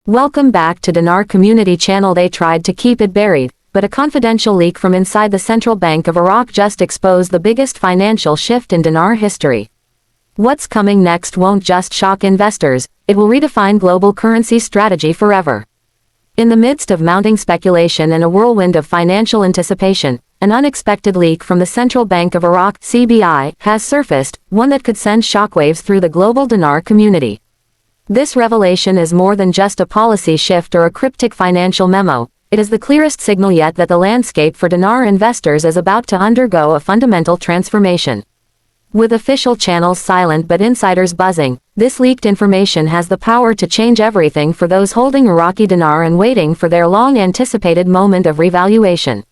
Welcome back to Dinar Community Channel. They tried to keep it buried, but a confidential leak from inside the Central Bank of Iraq just exposed the biggest financial shift in dinar history. What's coming next won't just shock investors, it will redefine global currency strategy forever. In the midst of mounting speculation and a whirlwind of financial anticipation, an unexpected leak from the Central Bank of Iraq (CBI) has surfaced, one that could send shockwaves through the global dinar community. This revelation is more than just a policy shift or a cryptic financial memo. It is the clearest signal yet that the landscape for dinar investors is about to undergo a fundamental transformation. With official channels silent but insiders buzzing, this leaked information has the power to change everything for those holding Iraqi dinar and waiting for their long-anticipated moment of revaluation.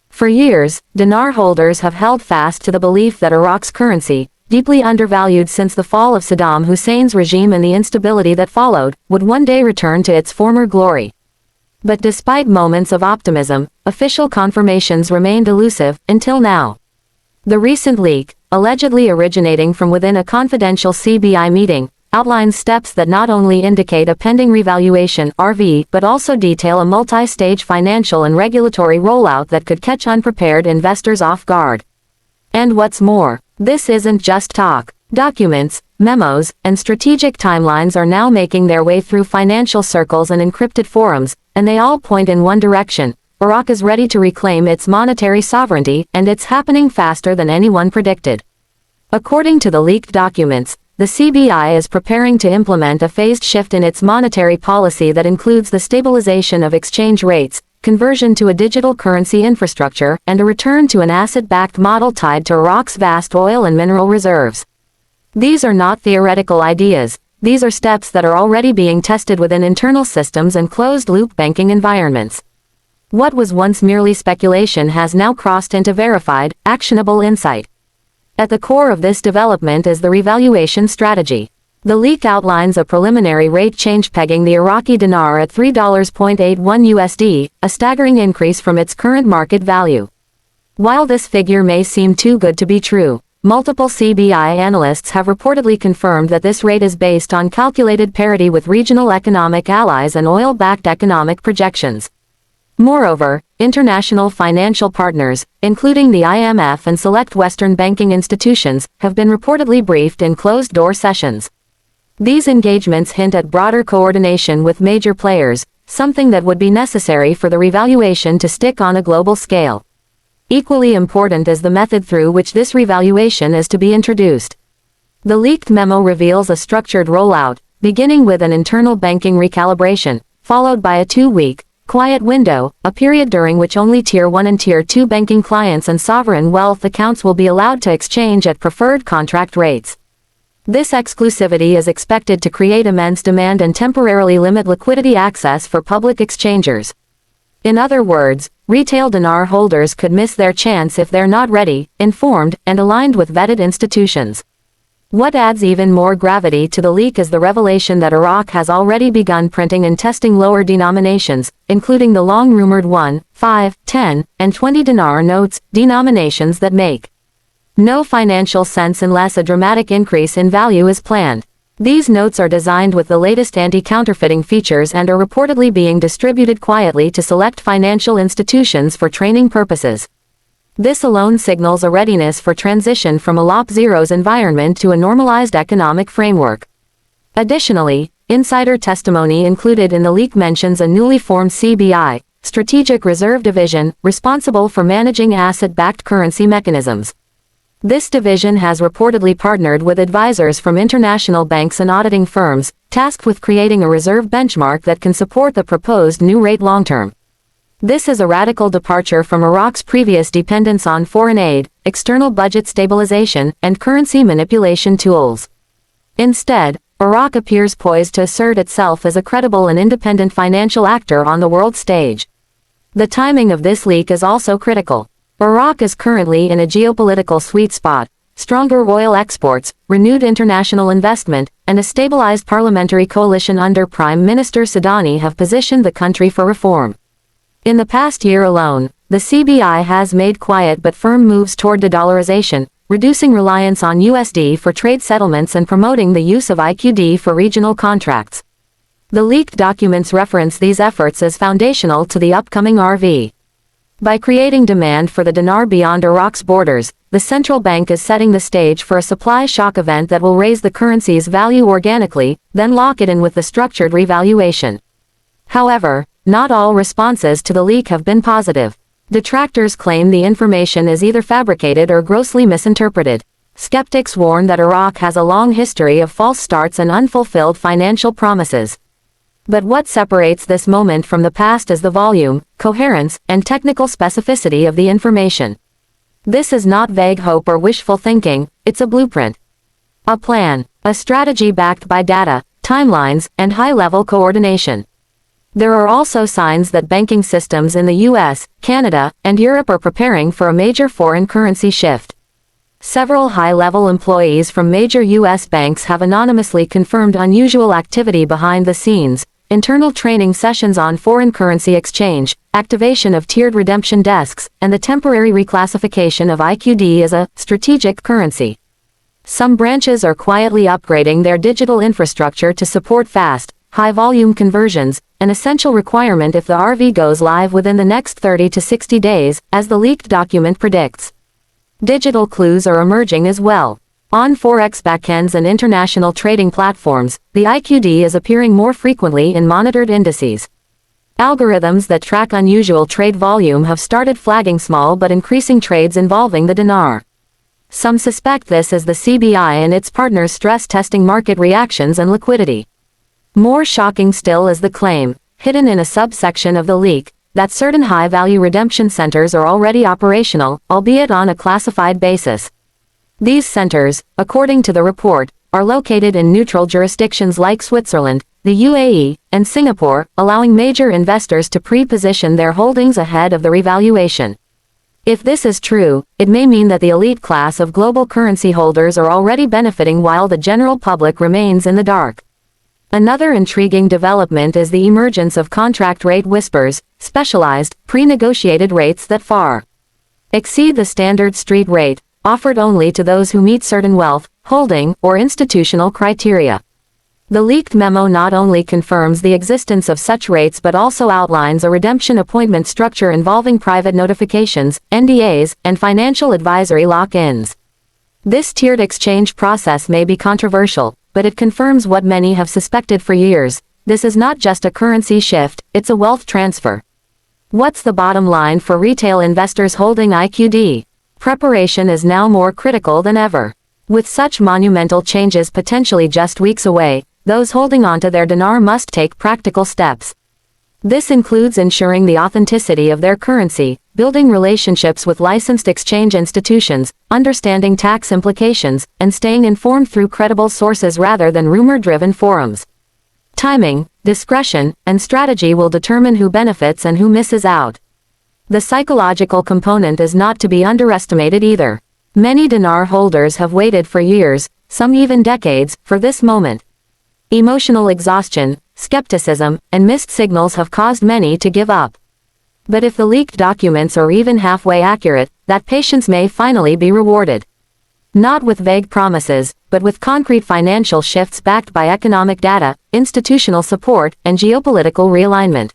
For years, dinar holders have held fast to the belief that Iraq's currency, deeply undervalued since the fall of Saddam Hussein's regime and the instability that followed, would one day return to its former glory. But despite moments of optimism, official confirmations remained elusive, until now. The recent leak, allegedly originating from within a confidential CBI meeting, outlines steps that not only indicate a pending revaluation (RV) but also detail a multi-stage financial and regulatory rollout that could catch unprepared investors off guard. And what's more, this isn't just talk. Documents, memos, and strategic timelines are now making their way through financial circles and encrypted forums, and they all point in one direction. Iraq is ready to reclaim its monetary sovereignty, and it's happening faster than anyone predicted. According to the leaked documents, the CBI is preparing to implement a phased shift in its monetary policy that includes the stabilization of exchange rates, conversion to a digital currency infrastructure, and a return to an asset-backed model tied to Iraq's vast oil and mineral reserves. These are not theoretical ideas, these are steps that are already being tested within internal systems and closed-loop banking environments. What was once merely speculation has now crossed into verified, actionable insight. At the core of this development is the revaluation strategy. The leak outlines a preliminary rate change pegging the Iraqi dinar at $3.81 USD, a staggering increase from its current market value. While this figure may seem too good to be true, multiple CBI analysts have reportedly confirmed that this rate is based on calculated parity with regional economic allies and oil-backed economic projections. Moreover, international financial partners, including the IMF and select Western banking institutions, have been reportedly briefed in closed-door sessions. These engagements hint at broader coordination with major players, something that would be necessary for the revaluation to stick on a global scale. Equally important is the method through which this revaluation is to be introduced. The leaked memo reveals a structured rollout, beginning with an internal banking recalibration, followed by a 2-week, quiet window, a period during which only Tier 1 and Tier 2 banking clients and sovereign wealth accounts will be allowed to exchange at preferred contract rates. This exclusivity is expected to create immense demand and temporarily limit liquidity access for public exchangers. In other words, retail dinar holders could miss their chance if they're not ready, informed, and aligned with vetted institutions. What adds even more gravity to the leak is the revelation that Iraq has already begun printing and testing lower denominations, including the long-rumored 1, 5, 10, and 20 dinar notes, denominations that make no financial sense unless a dramatic increase in value is planned. These notes are designed with the latest anti-counterfeiting features and are reportedly being distributed quietly to select financial institutions for training purposes. This alone signals a readiness for transition from a Lop Zero's environment to a normalized economic framework. Additionally, insider testimony included in the leak mentions a newly formed CBI, Strategic Reserve Division, responsible for managing asset-backed currency mechanisms. This division has reportedly partnered with advisors from international banks and auditing firms, tasked with creating a reserve benchmark that can support the proposed new rate long-term. This is a radical departure from Iraq's previous dependence on foreign aid, external budget stabilization, and currency manipulation tools. Instead, Iraq appears poised to assert itself as a credible and independent financial actor on the world stage. The timing of this leak is also critical. Iraq is currently in a geopolitical sweet spot. Stronger oil exports, renewed international investment, and a stabilized parliamentary coalition under Prime Minister Sadani have positioned the country for reform. In the past year alone, the CBI has made quiet but firm moves toward de-dollarization, reducing reliance on USD for trade settlements and promoting the use of IQD for regional contracts. The leaked documents reference these efforts as foundational to the upcoming RV. By creating demand for the dinar beyond Iraq's borders, the central bank is setting the stage for a supply shock event that will raise the currency's value organically, then lock it in with the structured revaluation. However, not all responses to the leak have been positive. Detractors claim the information is either fabricated or grossly misinterpreted. Skeptics warn that Iraq has a long history of false starts and unfulfilled financial promises. But what separates this moment from the past is the volume, coherence, and technical specificity of the information. This is not vague hope or wishful thinking, it's a blueprint. A plan, a strategy backed by data, timelines, and high-level coordination. There are also signs that banking systems in the US, Canada, and Europe are preparing for a major foreign currency shift. Several high-level employees from major US banks have anonymously confirmed unusual activity behind the scenes: internal training sessions on foreign currency exchange, activation of tiered redemption desks, and the temporary reclassification of IQD as a strategic currency. Some branches are quietly upgrading their digital infrastructure to support fast, high-volume conversions, an essential requirement if the RV goes live within the next 30 to 60 days, as the leaked document predicts. Digital clues are emerging as well. On Forex backends and international trading platforms, the IQD is appearing more frequently in monitored indices. Algorithms that track unusual trade volume have started flagging small but increasing trades involving the dinar. Some suspect this as the CBI and its partners stress testing market reactions and liquidity. More shocking still is the claim, hidden in a subsection of the leak, that certain high-value redemption centers are already operational, albeit on a classified basis. These centers, according to the report, are located in neutral jurisdictions like Switzerland, the UAE, and Singapore, allowing major investors to pre-position their holdings ahead of the revaluation. If this is true, it may mean that the elite class of global currency holders are already benefiting while the general public remains in the dark. Another intriguing development is the emergence of contract rate whispers, specialized, pre-negotiated rates that far exceed the standard street rate, offered only to those who meet certain wealth, holding, or institutional criteria. The leaked memo not only confirms the existence of such rates but also outlines a redemption appointment structure involving private notifications, NDAs, and financial advisory lock-ins. This tiered exchange process may be controversial, but it confirms what many have suspected for years: this is not just a currency shift, it's a wealth transfer. What's the bottom line for retail investors holding IQD? Preparation is now more critical than ever. With such monumental changes potentially just weeks away, those holding onto their dinar must take practical steps. This includes ensuring the authenticity of their currency, building relationships with licensed exchange institutions, understanding tax implications, and staying informed through credible sources rather than rumor-driven forums. Timing, discretion, and strategy will determine who benefits and who misses out. The psychological component is not to be underestimated either. Many dinar holders have waited for years, some even decades, for this moment. Emotional exhaustion, skepticism, and missed signals have caused many to give up. But if the leaked documents are even halfway accurate, that patience may finally be rewarded. Not with vague promises, but with concrete financial shifts backed by economic data, institutional support, and geopolitical realignment.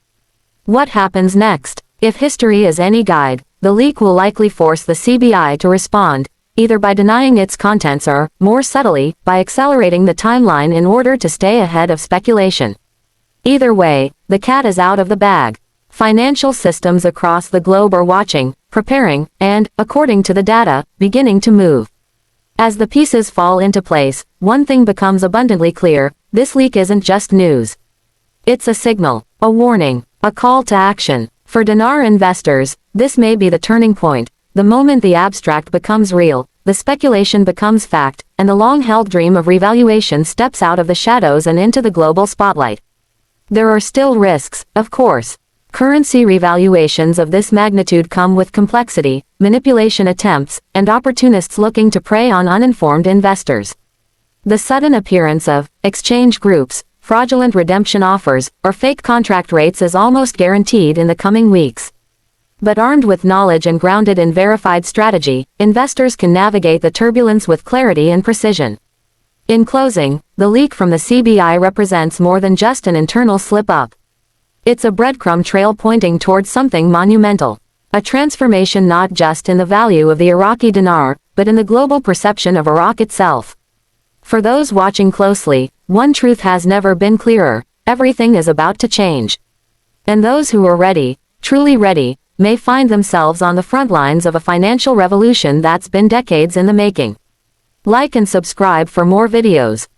What happens next? If history is any guide, the leak will likely force the CBI to respond, either by denying its contents or, more subtly, by accelerating the timeline in order to stay ahead of speculation. Either way, the cat is out of the bag. Financial systems across the globe are watching, preparing, and, according to the data, beginning to move. As the pieces fall into place, one thing becomes abundantly clear: this leak isn't just news. It's a signal, a warning, a call to action. For dinar investors, this may be the turning point, the moment the abstract becomes real, the speculation becomes fact, and the long-held dream of revaluation steps out of the shadows and into the global spotlight. There are still risks, of course. Currency revaluations of this magnitude come with complexity, manipulation attempts, and opportunists looking to prey on uninformed investors. The sudden appearance of exchange groups, fraudulent redemption offers, or fake contract rates is almost guaranteed in the coming weeks. But armed with knowledge and grounded in verified strategy, investors can navigate the turbulence with clarity and precision. In closing, the leak from the CBI represents more than just an internal slip-up. It's a breadcrumb trail pointing towards something monumental. A transformation not just in the value of the Iraqi dinar, but in the global perception of Iraq itself. For those watching closely, one truth has never been clearer: everything is about to change. And those who are ready, truly ready, may find themselves on the front lines of a financial revolution that's been decades in the making. Like and subscribe for more videos.